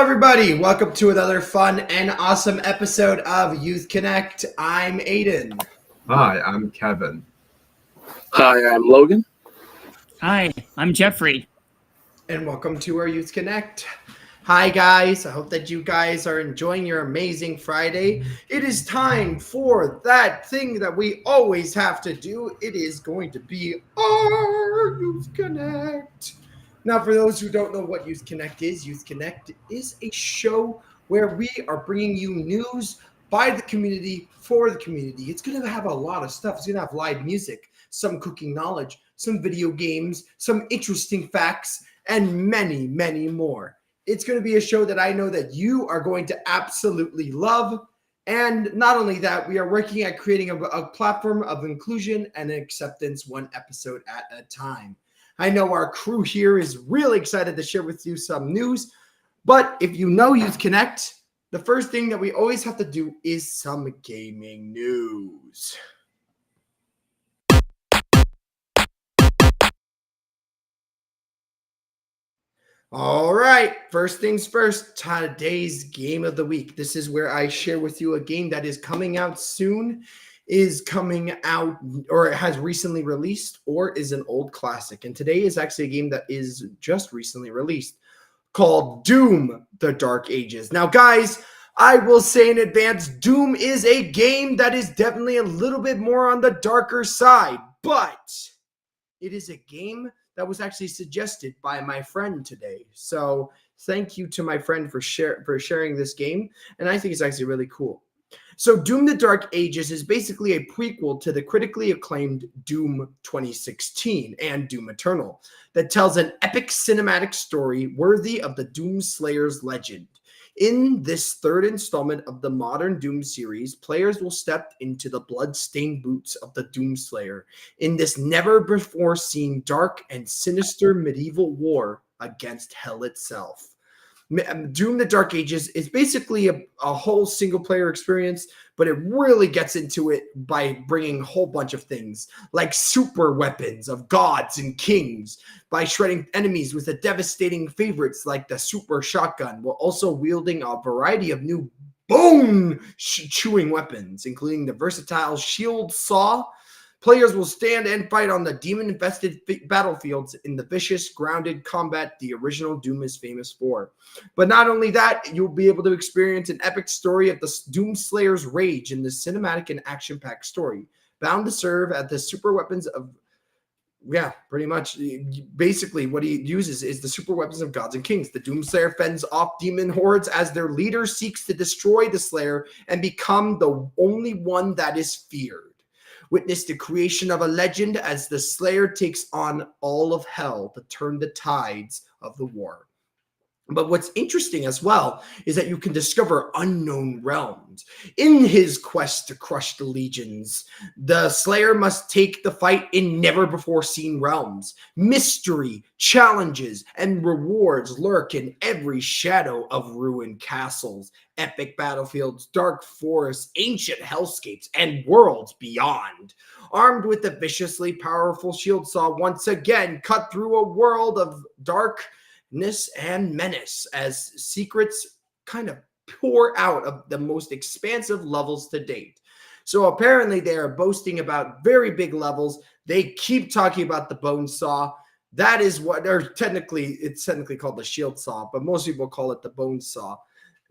everybody. Welcome to another fun and awesome episode of Youth Connect. I'm Aiden. Hi, I'm Kevin. Hi, I'm Logan. Hi, I'm Jeffrey. And welcome to our Youth Connect. Hi, guys. I hope that you guys are enjoying your amazing Friday. It is time for that thing that we always have to do. It is going to be our Youth Connect. Now, for those who don't know what Youth Connect is a show where we are bringing you news by the community for the community. It's going to have a lot of stuff. It's going to have live music, some cooking knowledge, some video games, some interesting facts, and many, many more. It's going to be a show that I know that you are going to absolutely love. And not only that, we are working at creating a platform of inclusion and acceptance, one episode at a time. I know our crew here is really excited to share with you some news, but if you know Youth Connect, the first thing that we always have to do is some gaming news. All right, first things first, today's game of the week. This is where I share with you a game that is coming out soon, is coming out, or it has recently released, or is an old classic. And today is actually a game that is just recently released called Doom: The Dark Ages. Now, guys, I will say in advance, Doom is a game that is definitely a little bit more on the darker side, but it is a game that was actually suggested by my friend today. So thank you to my friend for sharing this game. And I think it's actually really cool. So Doom: The Dark Ages is basically a prequel to the critically acclaimed Doom 2016 and Doom Eternal that tells an epic cinematic story worthy of the Doom Slayer's legend. In this third installment of the modern Doom series, players will step into the blood-stained boots of the Doom Slayer in this never-before-seen dark and sinister medieval war against hell itself. Doom: The Dark Ages is basically a whole single-player experience, but it really gets into it by bringing a whole bunch of things, like super weapons of gods and kings, by shredding enemies with the devastating favorites like the super shotgun, while also wielding a variety of new bone-chewing weapons, including the versatile shield saw. Players will stand and fight on the demon-infested battlefields in the vicious, grounded combat the original Doom is famous for. But not only that, you'll be able to experience an epic story of the Doom Slayer's rage in this cinematic and action-packed story, bound to serve as the super weapons of, pretty much. Basically, what he uses is the super weapons of gods and kings. The Doom Slayer fends off demon hordes as their leader seeks to destroy the Slayer and become the only one that is feared. Witness the creation of a legend as the Slayer takes on all of hell to turn the tides of the war. But what's interesting as well is that you can discover unknown realms. In his quest to crush the legions, the Slayer must take the fight in never-before-seen realms. Mystery, challenges, and rewards lurk in every shadow of ruined castles, epic battlefields, dark forests, ancient hellscapes, and worlds beyond. Armed with the viciously powerful shield saw, once again cut through a world of darkness and menace as secrets kind of pour out of the most expansive levels to date. So apparently they are boasting about very big levels. They keep talking about the bone saw. That is what it's technically called the shield saw, but most people call it the bone saw.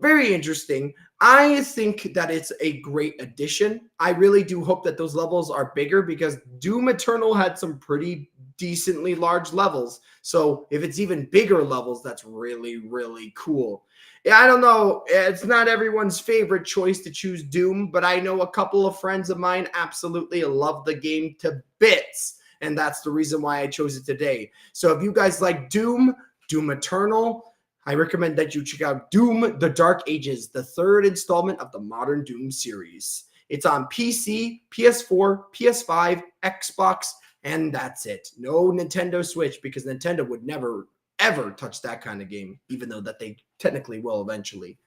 Very interesting. I think that it's a great addition. I really do hope that those levels are bigger because Doom Eternal had some pretty decently large levels. So if it's even bigger levels, that's really, really cool. Yeah, I don't know. It's not everyone's favorite choice to choose Doom, but I know a couple of friends of mine absolutely love the game to bits. And that's the reason why I chose it today. So if you guys like Doom Eternal, I recommend that you check out Doom: The Dark Ages, the third installment of the modern Doom series. It's on PC, PS4, PS5, Xbox, and that's it. No Nintendo Switch, because Nintendo would never, ever touch that kind of game, even though that they technically will eventually.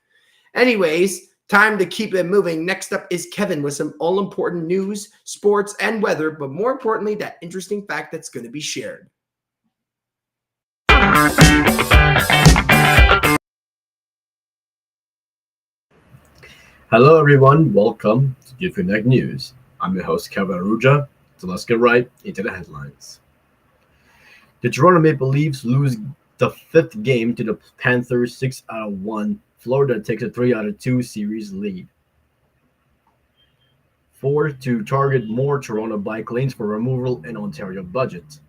Anyways, time to keep it moving. Next up is Kevin with some all-important news, sports, and weather, but more importantly, that interesting fact that's going to be shared. Hello, everyone. Welcome to GFUNEG News. I'm your host, Kevin Aruja. So let's get right into the headlines. The Toronto Maple Leafs lose the fifth game to the Panthers 6-1. Florida takes a 3-2 series lead. 4 to target more Toronto bike lanes for removal in Ontario budget.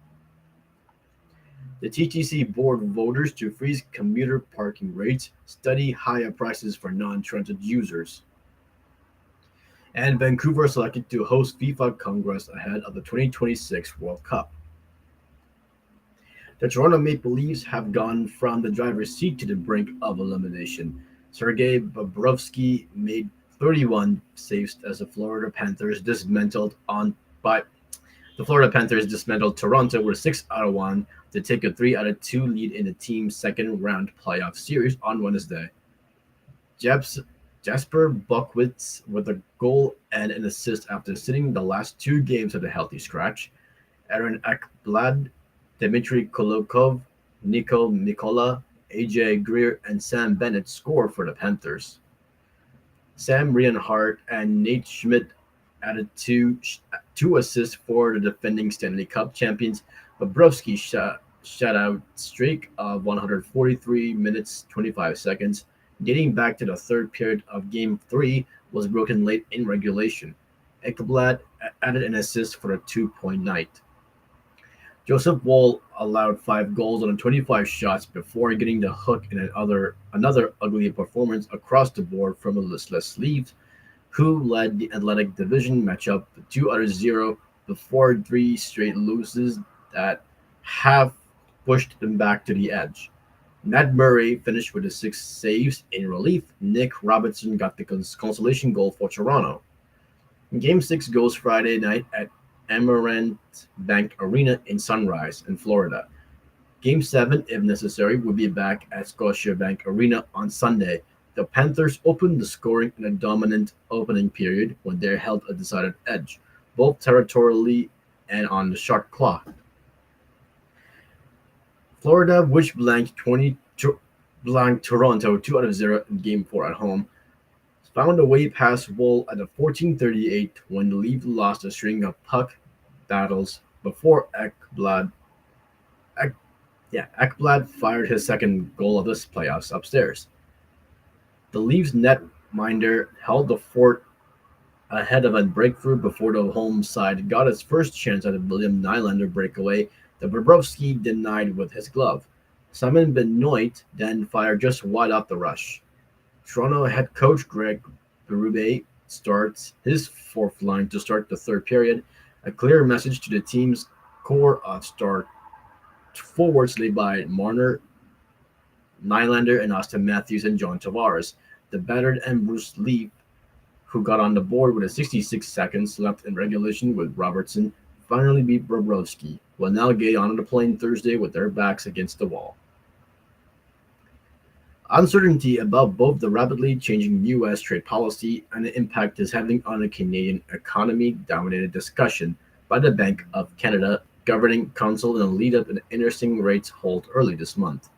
The TTC board voters to freeze commuter parking rates, study higher prices for non-transit users. And Vancouver selected to host FIFA Congress ahead of the 2026 World Cup. The Toronto Maple Leafs have gone from the driver's seat to the brink of elimination. Sergei Bobrovsky made 31 saves as the Florida Panthers dismantled Toronto with 6-1 to take a 3-2 lead in the team's second round playoff series on Wednesday. Jasper Buckwitz with a goal and an assist after sitting the last two games at a healthy scratch. Aaron Ekblad, Dmitry Kolokov, Nico Mikola, AJ Greer, and Sam Bennett score for the Panthers. Sam Reinhart and Nate Schmidt added two assists for the defending Stanley Cup champions. Bobrovsky's shutout streak of 143 minutes 25 seconds, dating back to the third period of Game 3, was broken late in regulation. Ekblad added an assist for a 2-point night. Joseph Woll allowed 5 goals on 25 shots before getting the hook in another ugly performance across the board from a listless Leafs, who led the Atlantic Division matchup 2-0 before 3 straight losses that have pushed them back to the edge. Matt Murray finished with the 6 saves. In relief, Nick Robertson got the consolation goal for Toronto. Game 6 goes Friday night at Amerant Bank Arena in Sunrise, in Florida. Game 7, if necessary, will be back at Scotiabank Arena on Sunday. The Panthers opened the scoring in a dominant opening period when they held a decided edge, both territorially and on the shot clock. Florida, which blanked Toronto 2-0 in Game 4 at home, found a way past Woll at the 14:38 when the Leafs lost a string of puck battles before Ekblad fired his second goal of this playoffs upstairs. The Leafs netminder held the fort ahead of a breakthrough before the home side got its first chance at a William Nylander breakaway that Bobrovsky denied with his glove. Simon Benoit then fired just wide off the rush. Toronto head coach Greg Berube starts his fourth line to start the third period, a clear message to the team's core of star forwards led by Marner, Nylander, and Austin Matthews and John Tavares. The battered and Bruce Leaf, who got on the board with 66 seconds left in regulation with Robertson, finally beat Bobrovsky, will now get on the plane Thursday with their backs against the wall. Uncertainty about both the rapidly changing U.S. trade policy and the impact it's having on the Canadian economy dominated discussion by the Bank of Canada Governing Council in a lead-up in interesting rates hold early this month.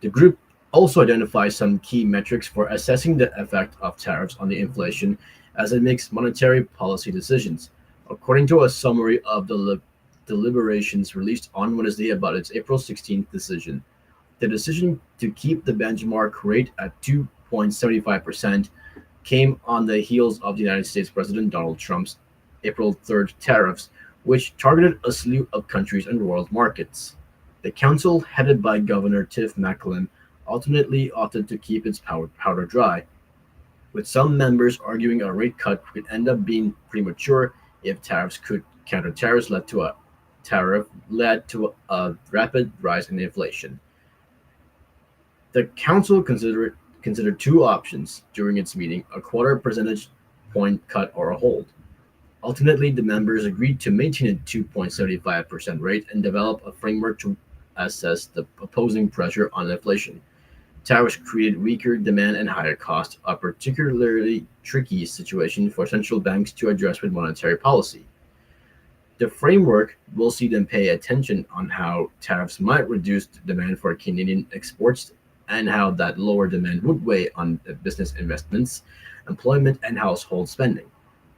The group also identifies some key metrics for assessing the effect of tariffs on the inflation as it makes monetary policy decisions, according to a summary of the deliberations released on Wednesday about its April 16th decision. The decision to keep the benchmark rate at 2.75% came on the heels of the United States President Donald Trump's April 3rd tariffs, which targeted a slew of countries and world markets. The council, headed by Governor Tiff Macklem, ultimately opted to keep its powder dry, with some members arguing a rate cut could end up being premature if counter tariffs led to a rapid rise in inflation. The council considered two options during its meeting: a quarter percentage point cut or a hold. Ultimately, the members agreed to maintain a 2.75% rate and develop a framework to assess the opposing pressure on inflation. Tariffs created weaker demand and higher costs, a particularly tricky situation for central banks to address with monetary policy. The framework will see them pay attention on how tariffs might reduce demand for Canadian exports and how that lower demand would weigh on business investments. employment, and household spending.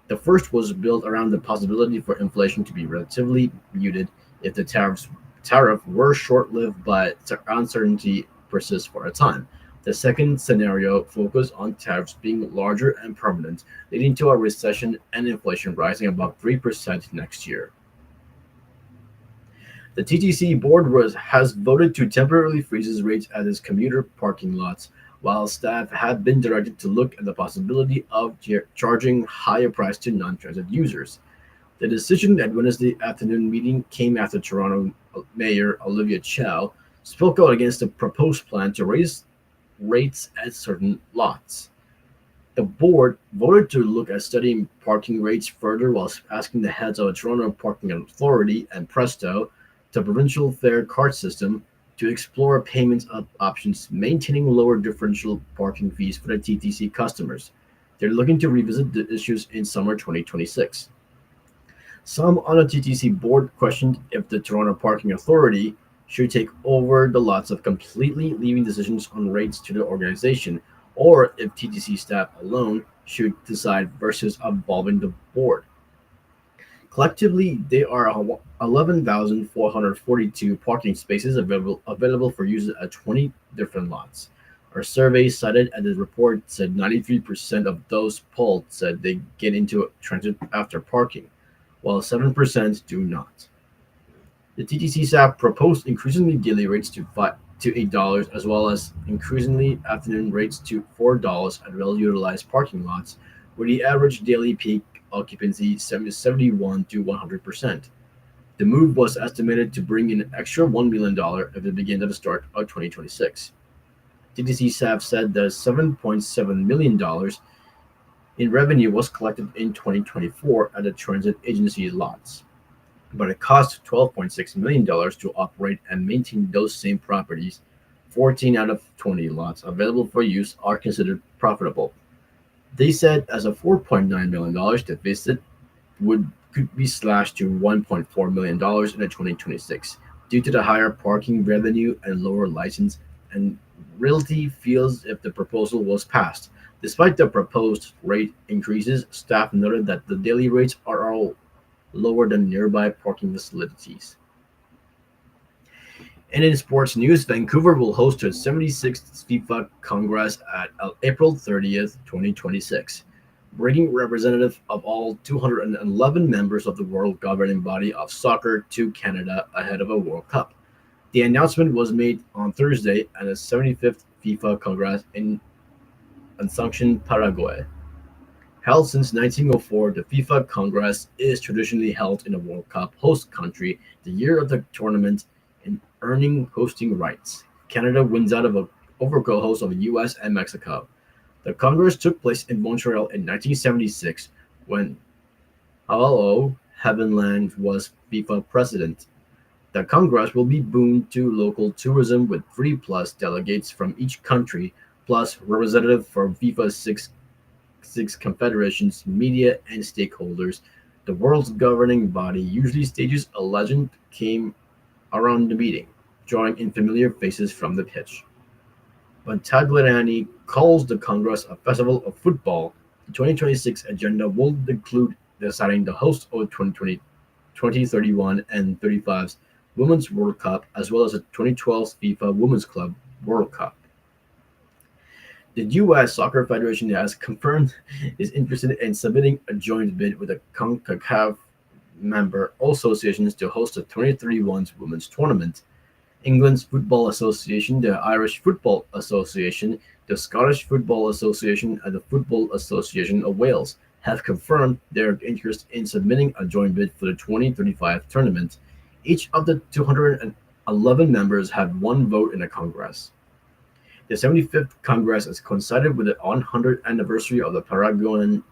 The first was built around the possibility for inflation to be relatively muted if the tariff were short-lived, but uncertainty persists for a time. The second scenario focused on tariffs being larger and permanent, leading to a recession and inflation rising above 3% next year. The TTC board has voted to temporarily freeze its rates at its commuter parking lots, while staff had been directed to look at the possibility of charging higher price to non-transit users. The decision at Wednesday afternoon meeting came after Toronto Mayor Olivia Chow spoke out against the proposed plan to raise rates at certain lots. The board voted to look at studying parking rates further while asking the heads of the Toronto Parking Authority and Presto, the provincial fare card system, to explore payment options, maintaining lower differential parking fees for the TTC customers. They're looking to revisit the issues in summer 2026. Some on the TTC board questioned if the Toronto Parking Authority should take over the lots of completely leaving decisions on rates to the organization, or if TTC staff alone should decide versus involving the board. Collectively, there are 11,442 parking spaces available for use at 20 different lots. Our survey cited at the report said 93% of those polled said they get into transit after parking, while 7% do not. The TTC staff proposed increasingly daily rates to $8, as well as increasingly afternoon rates to $4 at well-utilized parking lots, where the average daily peak occupancy is 71 to 100%. The move was estimated to bring in an extra $1 million if it began at the start of 2026. TTC staff said that $7.7 million in revenue was collected in 2024 at the transit agency lots, but it cost $12.6 million to operate and maintain those same properties. 14 out of 20 lots available for use are considered profitable. They said as a $4.9 million deficit could be slashed to $1.4 million in 2026 due to the higher parking revenue and lower license and realty fees if the proposal was passed. Despite the proposed rate increases, staff noted that the daily rates are all lower than nearby parking facilities. And in sports news, Vancouver will host its 76th FIFA Congress at April 30th, 2026, bringing representatives of all 211 members of the world governing body of soccer to Canada ahead of a World Cup. The announcement was made on Thursday at the 75th FIFA Congress in Asunción, Paraguay. Held since 1904, the FIFA Congress is traditionally held in a World Cup host country the year of the tournament and earning hosting rights. Canada wins out over co-hosts of the US and Mexico. The Congress took place in Montreal in 1976 when Paolo Havenland was FIFA president. The Congress will be boon to local tourism with 3+ delegates from each country, plus representatives from FIFA's six confederations, media, and stakeholders. The world's governing body usually stages a legend came around the meeting, drawing in familiar faces from the pitch. When Tagliani calls the Congress a festival of football, the 2026 agenda will include deciding the host of 2031 and 35's Women's World Cup, as well as the 2012 FIFA Women's Club World Cup. The U.S. Soccer Federation has confirmed is interested in submitting a joint bid with the CONCACAF member associations to host the 2031's Women's Tournament. England's Football Association, the Irish Football Association, the Scottish Football Association, and the Football Association of Wales have confirmed their interest in submitting a joint bid for the 2035 tournament. Each of the 211 members had one vote in the Congress. The 75th Congress has coincided with the 100th anniversary of the Paraguayan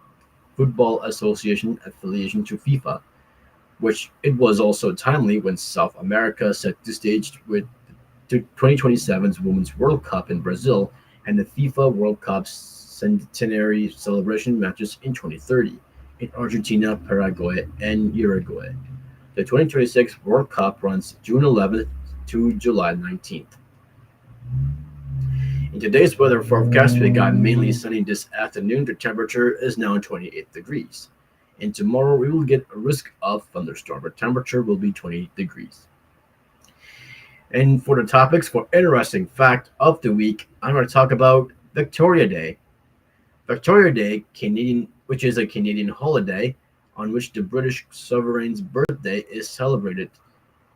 Football Association affiliation to FIFA, which it was also timely when South America set the stage with the 2027's Women's World Cup in Brazil and the FIFA World Cup centenary celebration matches in 2030 in Argentina, Paraguay, and Uruguay. The 2026 World Cup runs June 11th to July 19th. In today's weather forecast, we got mainly sunny this afternoon. The temperature is now 28 degrees. And tomorrow we will get a risk of thunderstorm. The temperature will be 28 degrees. And for the topics for interesting fact of the week, I'm going to talk about Victoria Day. Victoria Day, Canadian, which is a Canadian holiday on which the British sovereign's birthday is celebrated.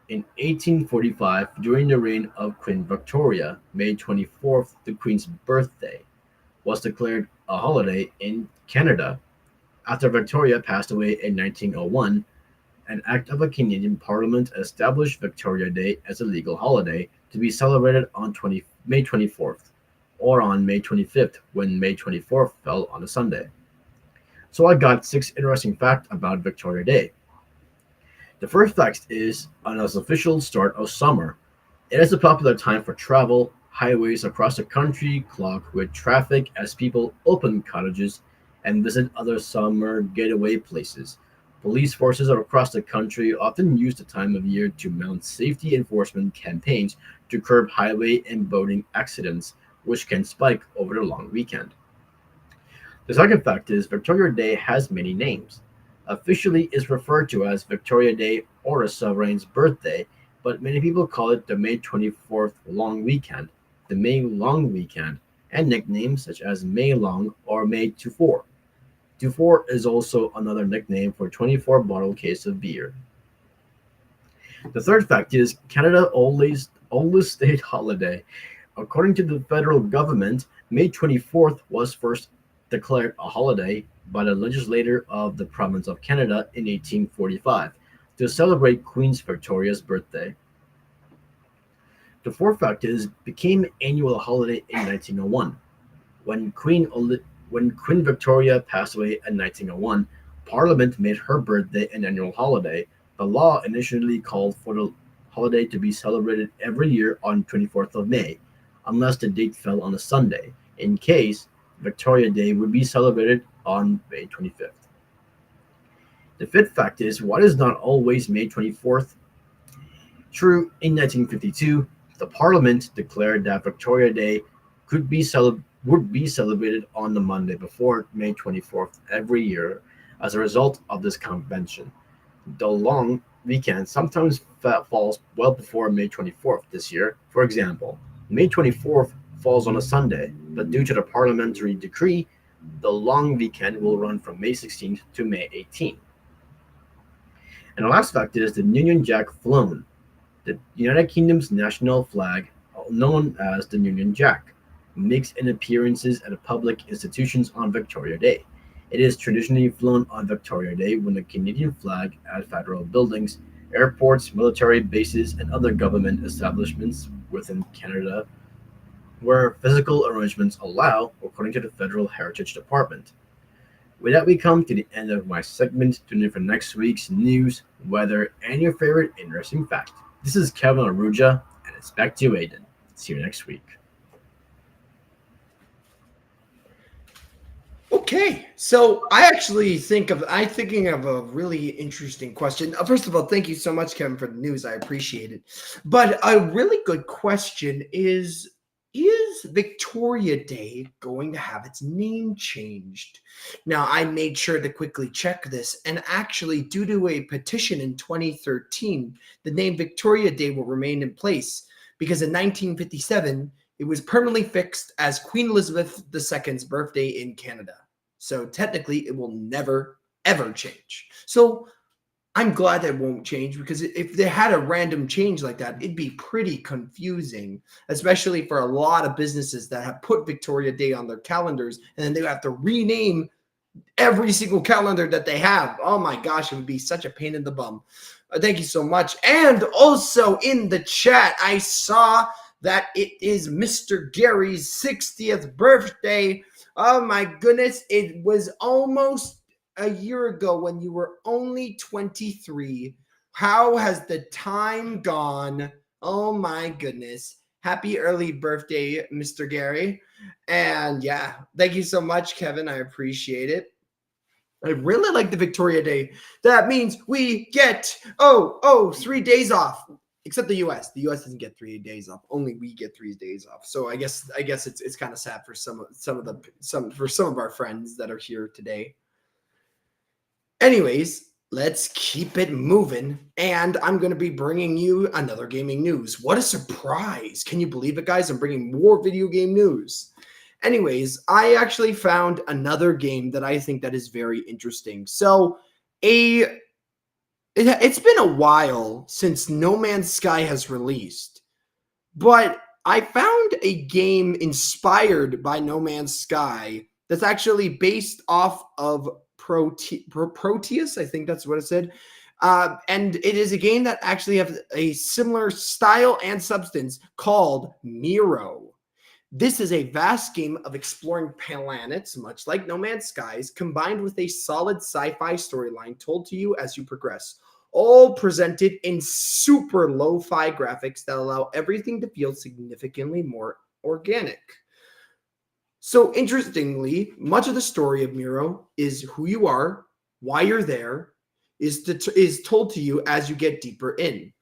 In 1845, during the reign of Queen Victoria, May 24th, the Queen's birthday, was declared a holiday in Canada. After Victoria passed away in 1901, an act of a Canadian Parliament established Victoria Day as a legal holiday to be celebrated on May 24th, or on May 25th, when May 24th fell on a Sunday. So I got 6 interesting facts about Victoria Day. The first fact is, on its official start of summer, it is a popular time for travel. Highways across the country clog with traffic as people open cottages and visit other summer getaway places. Police forces across the country often use the time of year to mount safety enforcement campaigns to curb highway and boating accidents, which can spike over the long weekend. The second fact is Victoria Day has many names. Officially, it's referred to as Victoria Day or a sovereign's birthday, but many people call it the May 24th long weekend, the May long weekend, and nicknames such as May Long or May 24. 24 is also another nickname for 24 bottle case of beer. The third fact is Canada's oldest state holiday. According to the federal government, May 24th was first declared a holiday by the legislature of the province of Canada in 1845 to celebrate Queen Victoria's birthday. The fourth fact is became annual holiday in 1901. When Queen Victoria passed away in 1901, Parliament made her birthday an annual holiday. The law initially called for the holiday to be celebrated every year on 24th of May, unless the date fell on a Sunday. In case, Victoria Day would be celebrated on May 25th. The fifth fact is what is not always May 24th? True, in 1952, the Parliament declared that Victoria Day would be celebrated on the Monday before May 24th every year as a result of this convention. The long weekend sometimes falls well before May 24th this year. For example, May 24th falls on a Sunday, but due to the parliamentary decree, the long weekend will run from May 16th to May 18th. And the last fact is the Union Jack flown, the United Kingdom's national flag, known as the Union Jack, makes an appearances at public institutions on Victoria Day. It is traditionally flown on Victoria Day when the Canadian flag at federal buildings, airports, military bases, and other government establishments within Canada where physical arrangements allow, according to the Federal Heritage Department. With that, we come to the end of my segment. Tune in for next week's news, weather, and your favorite interesting fact. This is Kevin Aruja, and it's back to you, Aiden. See you next week. Okay, so I'm thinking of a really interesting question. First of all, thank you so much, Kevin, for the news. I appreciate it. But a really good question is Victoria Day going to have its name changed? Now, I made sure to quickly check this, and actually, due to a petition in 2013, the name Victoria Day will remain in place because in 1957, it was permanently fixed as Queen Elizabeth II's birthday in Canada. So technically, it will never, ever change. So I'm glad that won't change, because if they had a random change like that, it'd be pretty confusing, especially for a lot of businesses that have put Victoria Day on their calendars, and then they have to rename every single calendar that they have. Oh my gosh, it would be such a pain in the bum. Thank you so much. And also in the chat, I saw that it is Mr. Gary's 60th birthday. Oh my goodness, it was almost a year ago when you were only 23. How has the time gone? Oh my goodness. Happy early birthday, Mr. Gary. And yeah, thank you so much, Kevin. I appreciate it. I really like the Victoria Day. That means we get 3 days off. except the U.S. The U.S. doesn't get 3 days off. Only we get 3 days off. So I guess it's kind of sad for some of our friends that are here today. Anyways, let's keep it moving. And I'm going to be bringing you another gaming news. What a surprise. Can you believe it, guys? I'm bringing more video game news. Anyways, I actually found another game that I think that is very interesting. So it's been a while since No Man's Sky has released, but I found a game inspired by No Man's Sky that's actually based off of Proteus. I think that's what it said. And it is a game that actually has a similar style and substance called Miro. This is a vast game of exploring planets, much like No Man's Skies, combined with a solid sci-fi storyline told to you as you progress, all presented in super lo-fi graphics that allow everything to feel significantly more organic. So interestingly, much of the story of Miro is who you are, why you're there, is told to you as you get deeper in.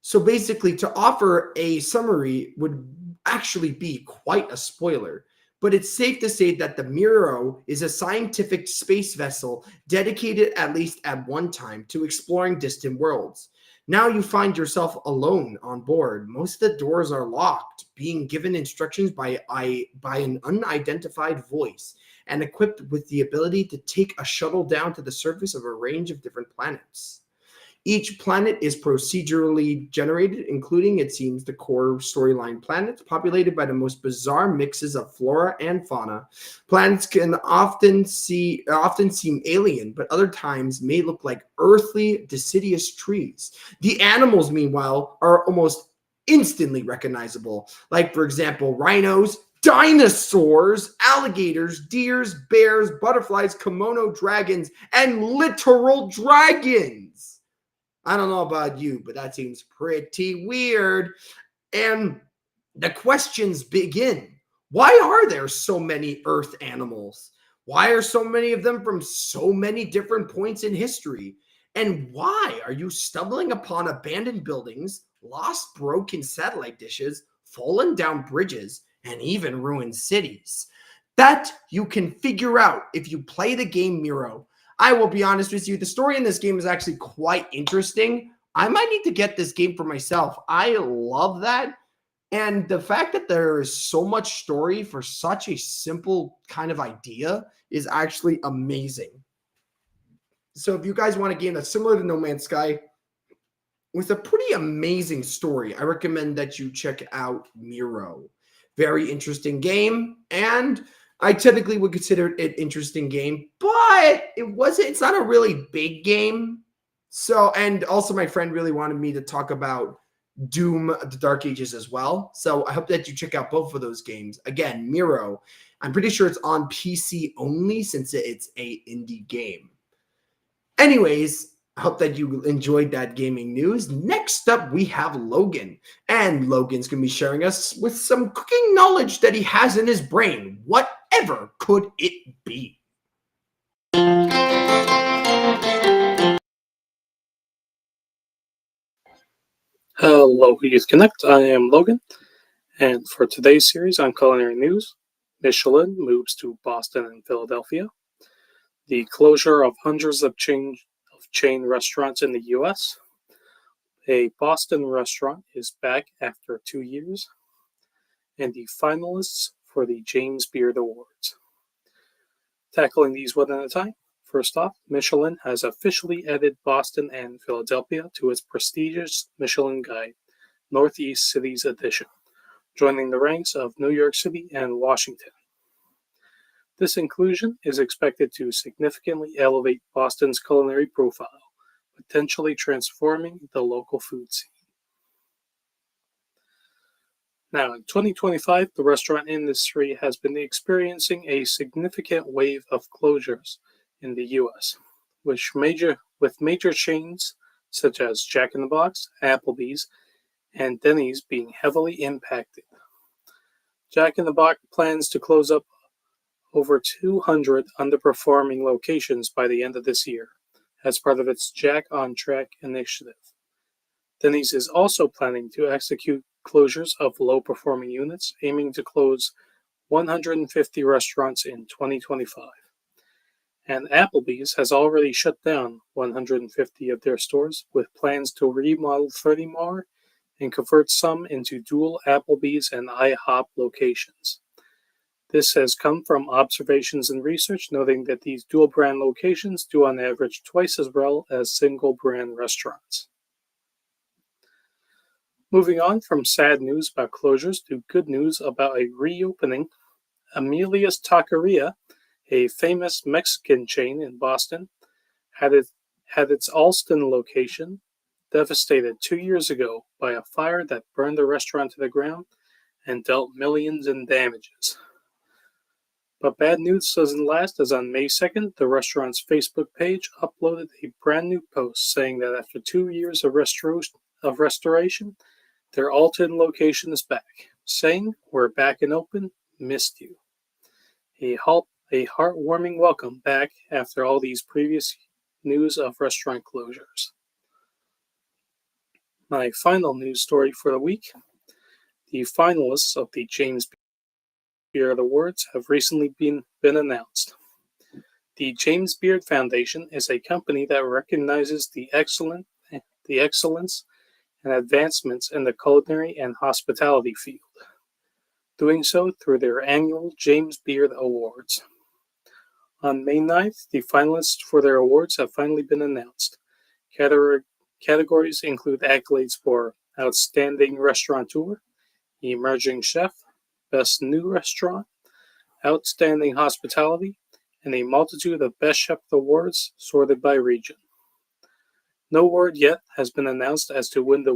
So basically, to offer a summary would actually be quite a spoiler, but it's safe to say that the Miro is a scientific space vessel dedicated, at least at one time, to exploring distant worlds. Now you find yourself alone on board. Most of the doors are locked, being given instructions by an unidentified voice, and equipped with the ability to take a shuttle down to the surface of a range of different planets. Each planet is procedurally generated, including, it seems, the core storyline planets, populated by the most bizarre mixes of flora and fauna. Planets can often seem alien, but other times may look like earthly, deciduous trees. The animals, meanwhile, are almost instantly recognizable, like, for example, rhinos, dinosaurs, alligators, deers, bears, butterflies, kimono dragons, and literal dragons. I don't know about you, but that seems pretty weird. And the questions begin. Why are there so many Earth animals? Why are so many of them from so many different points in history? And why are you stumbling upon abandoned buildings, lost broken satellite dishes, fallen down bridges, and even ruined cities? That you can figure out if you play the game Miro. I will be honest with you, the story in this game is actually quite interesting. I might need to get this game for myself. I love that. And the fact that there is so much story for such a simple kind of idea is actually amazing. So if you guys want a game that's similar to No Man's Sky with a pretty amazing story, I recommend that you check out Miro. Very interesting game, and I typically would consider it an interesting game, but it's not a really big game. So, and also my friend really wanted me to talk about Doom, the Dark Ages as well. So I hope that you check out both of those games. Again, Miro, I'm pretty sure it's on PC only since it's a indie game. Anyways, I hope that you enjoyed that gaming news. Next up, we have Logan. And Logan's going to be sharing us with some cooking knowledge that he has in his brain. Whatever could it be? Hello, Youth Connect. I am Logan, and for today's series on culinary news, Michelin moves to Boston and Philadelphia, the closure of hundreds of chain restaurants in the U.S., a Boston restaurant is back after 2 years, and the finalists for the James Beard Awards. Tackling these one at a time. First off, Michelin has officially added Boston and Philadelphia to its prestigious Michelin Guide Northeast Cities edition, joining the ranks of New York City and Washington. This inclusion is expected to significantly elevate Boston's culinary profile, potentially transforming the local food scene. Now, in 2025, the restaurant industry has been experiencing a significant wave of closures in the U.S., with major chains such as Jack in the Box, Applebee's, and Denny's being heavily impacted. Jack in the Box plans to close up over 200 underperforming locations by the end of this year as part of its Jack on Track initiative. Denny's is also planning to execute closures of low-performing units, aiming to close 150 restaurants in 2025. And Applebee's has already shut down 150 of their stores, with plans to remodel 30 more and convert some into dual Applebee's and IHOP locations. This has come from observations and research noting that these dual brand locations do on average twice as well as single brand restaurants. Moving on from sad news about closures to good news about a reopening, Amelia's Taqueria, a famous Mexican chain in Boston, had its Alston location devastated 2 years ago by a fire that burned the restaurant to the ground and dealt millions in damages. But bad news doesn't last, as on May 2nd, the restaurant's Facebook page uploaded a brand new post saying that after 2 years of restoration, their Alton location is back, saying, "We're back and open, missed you." A heartwarming welcome back after all these previous news of restaurant closures. My final news story for the week. The finalists of the James Beard Awards have recently been announced. The James Beard Foundation is a company that recognizes the excellence and advancements in the culinary and hospitality field, doing so through their annual James Beard Awards. On May 9th, the finalists for their awards have finally been announced. Categories include accolades for Outstanding Restaurateur, Emerging Chef, Best New Restaurant, Outstanding Hospitality, and a multitude of Best Chef awards sorted by region. No word yet has been announced as to when the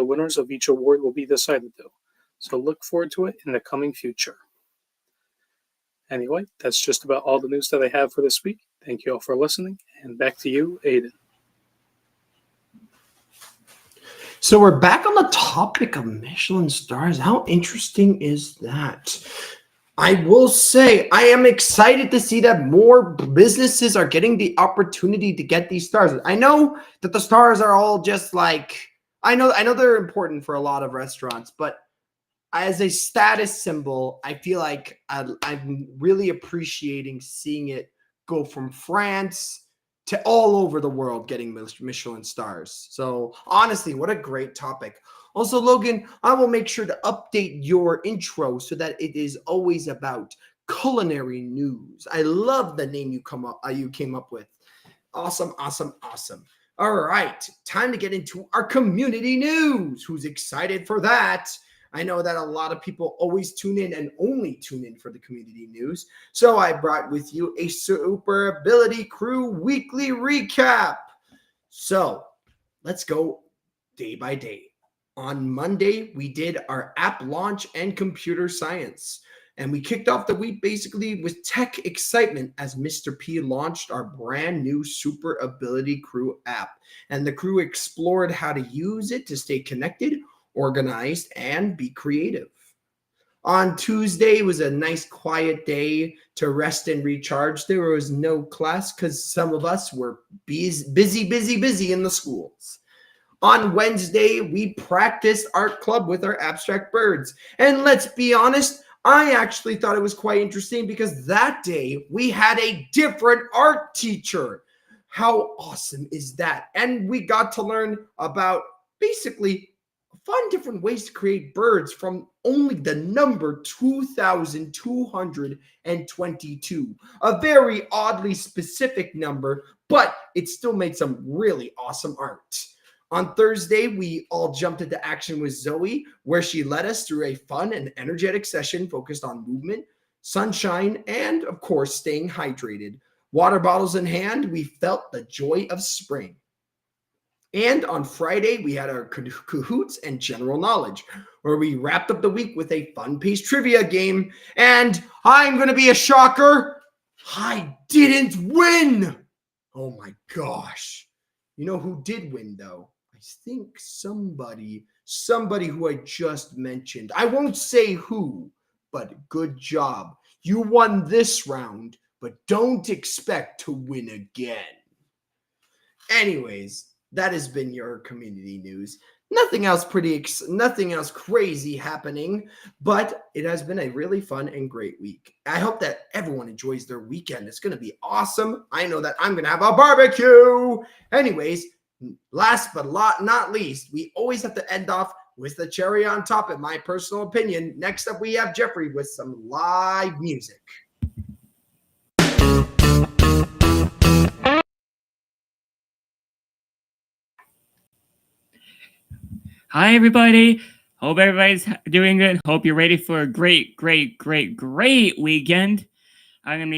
winners of each award will be decided, though, so look forward to it in the coming future. Anyway, that's just about all the news that I have for this week. Thank you all for listening, and back to you, Aiden. So we're back on the topic of Michelin stars. How interesting is that? I will say I am excited to see that more businesses are getting the opportunity to get these stars. I know that the stars are all just like, I know they're important for a lot of restaurants, but as a status symbol, I feel like I'm really appreciating seeing it go from France to all over the world getting Michelin stars. So honestly, what a great topic. Also, Logan, I will make sure to update your intro so that it is always about culinary news. I love the name you came up with. Awesome, awesome, awesome. All right, time to get into our community news. Who's excited for that? I know that a lot of people always tune in and only tune in for the community news. So I brought with you a Super Ability Crew weekly recap. So let's go day by day. On Monday, we did our app launch and computer science. And we kicked off the week basically with tech excitement as Mr. P launched our brand new Super Ability Crew app. And the crew explored how to use it to stay connected, organized, and be creative. On Tuesday was a nice quiet day to rest and recharge. There was no class because some of us were busy in the schools. On Wednesday, we practiced art club with our abstract birds. And let's be honest, I actually thought it was quite interesting because that day we had a different art teacher. How awesome is that? And we got to learn about basically fun different ways to create birds from only the number 2,222. A very oddly specific number, but it still made some really awesome art. On Thursday, we all jumped into action with Zoe, where she led us through a fun and energetic session focused on movement, sunshine, and, of course, staying hydrated. Water bottles in hand, we felt the joy of spring. And on Friday, we had our Cahoots and General Knowledge, where we wrapped up the week with a fun-paced trivia game. And I'm going to be a shocker. I didn't win. Oh, my gosh. You know who did win, though? I think somebody who I just mentioned. I won't say who, but good job. You won this round, but don't expect to win again. Anyways, that has been your community news. Nothing else crazy happening, but it has been a really fun and great week. I hope that everyone enjoys their weekend. It's going to be awesome. I know that I'm going to have a barbecue. Anyways, last but not least, we always have to end off with the cherry on top, in my personal opinion. Next up, we have Jeffrey with some live music. Hi, everybody. Hope everybody's doing good. Hope you're ready for a great weekend. I'm gonna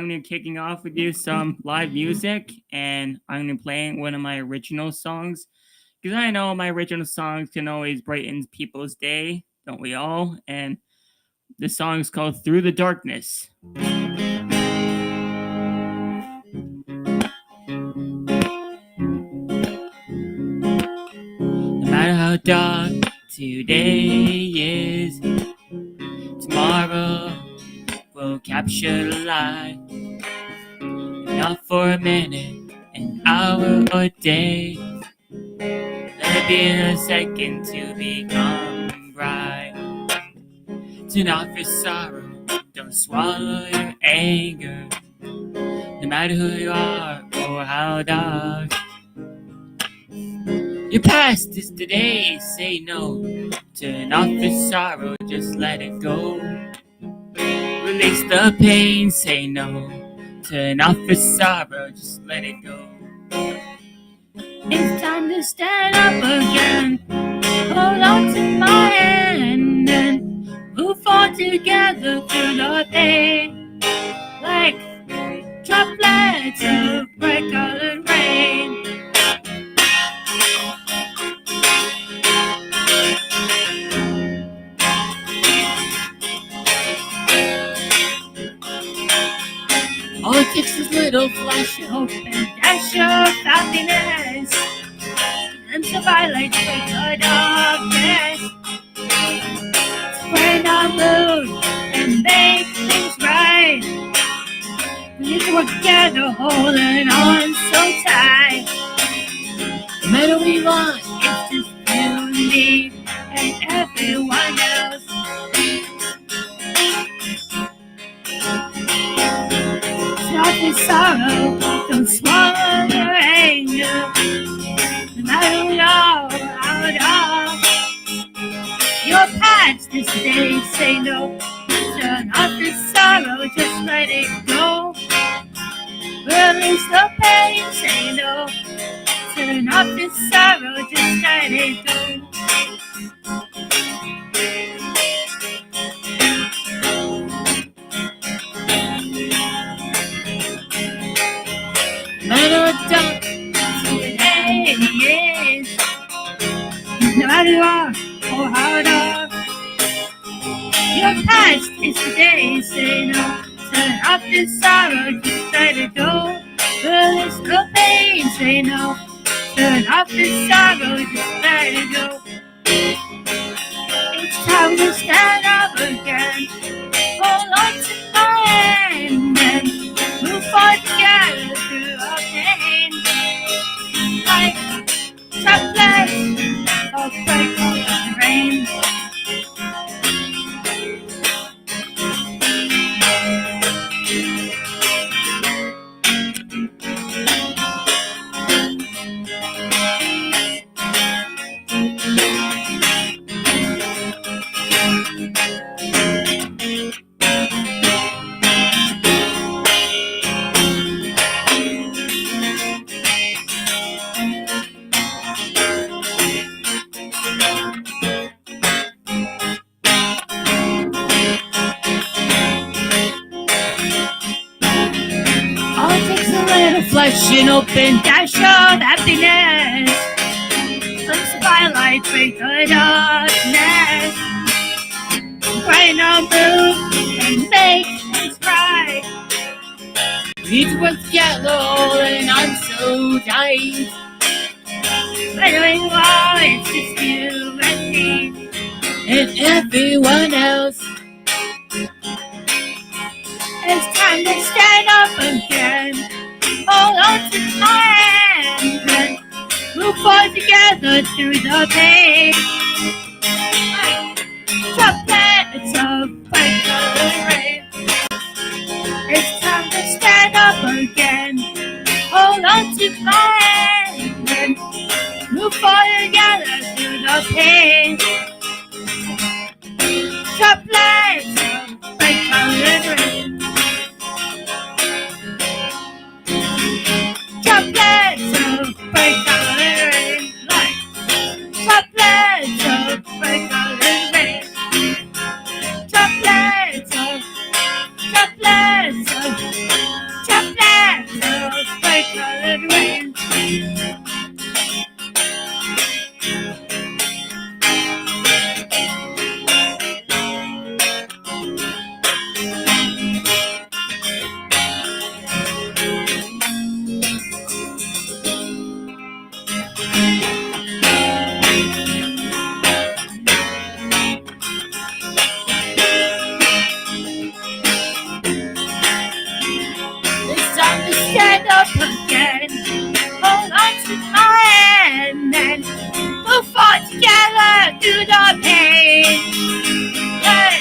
be kicking off with you some live music, and I'm gonna be playing one of my original songs, because I know my original songs can always brighten people's day, don't we all? And the song is called "Through the Darkness." No matter how dark today is, tomorrow will capture the light. Not for a minute, an hour, or day. Let it be a second to become bright. Turn off your sorrow, don't swallow your anger. No matter who you are or how dark your past is today, say no. Turn off your sorrow, just let it go. Release the pain, say no. Turn off your sorrow, just let it go. It's time to stand up again. Hold on to my hand and move on together through the pain. Like droplets of bright colored rain. All it takes is little flash of hope and dash of happiness, and survive like the darkness. Spread our mood and make things right. We need to work together, holding on so tight. No matter what we want, it's just you and me and everyone else. Stop your sorrow, don't swallow your anger. No matter what how dark your past is today, say no. Turn off the sorrow, just let it go. Release the pain, say no. Turn off the sorrow, just let it go. No matter what dark today is, no matter who you are or how dark your past is today, say no. Turn off the sorrow, just let it go. Release the pain, say no. Turn off the sorrow, just let it go. It's time to stand up again. Hold on to my hand and move on together through our pain. Like droplets of bright colored rain. Flesh and open dash of happiness. Some spotlight break the darkness. Brighten our mood and make things right. We need to work together, holding on so tight. But doing well, it's just you and me and everyone else. It's time to stand up again. Hold on to my hand and move together through the pain. Droplets of bright-colored rain. It's time to stand up again. Hold on to my hand and move forward together through the pain. Droplets of bright-colored rain. Droplets of bright-colored rain. Droplets of bright-colored rain. Droplets of bright-colored rain. It's time to stand up again. Hold on to my hand and move forward together through the pain. Hey,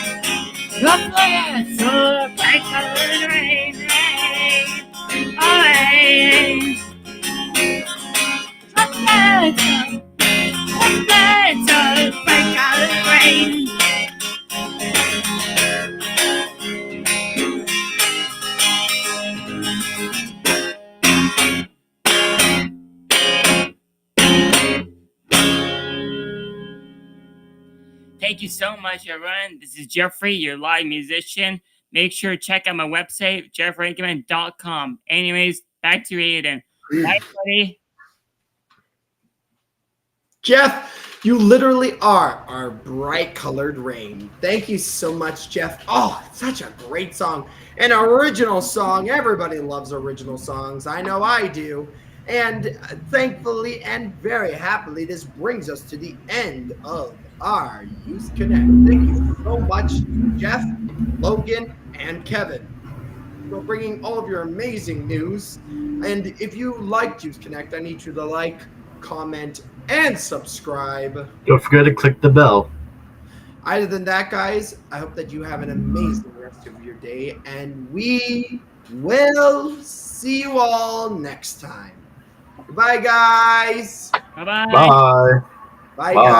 droplets of bright-colored rain. Hey, droplets of bright-colored rain. Thank you so much, everyone. This is Jeffrey, your live musician. Make sure to check out my website, jeffreyrankiman.com. Anyways, back to you, Aiden. Bye, buddy. Jeff, you literally are our bright colored rain. Thank you so much, Jeff. Oh, such a great song. An original song. Everybody loves original songs. I know I do. And thankfully and very happily, this brings us to the end of our Youth Connect. Thank you so much, Jeff, Logan, and Kevin, for bringing all of your amazing news. And if you liked Youth Connect, I need you to like, comment, and subscribe. Don't forget to click the bell. Other than that, guys, I hope that you have an amazing rest of your day, and we will see you all next time. Goodbye, guys. Bye-bye. Bye. Bye, Bye. guys.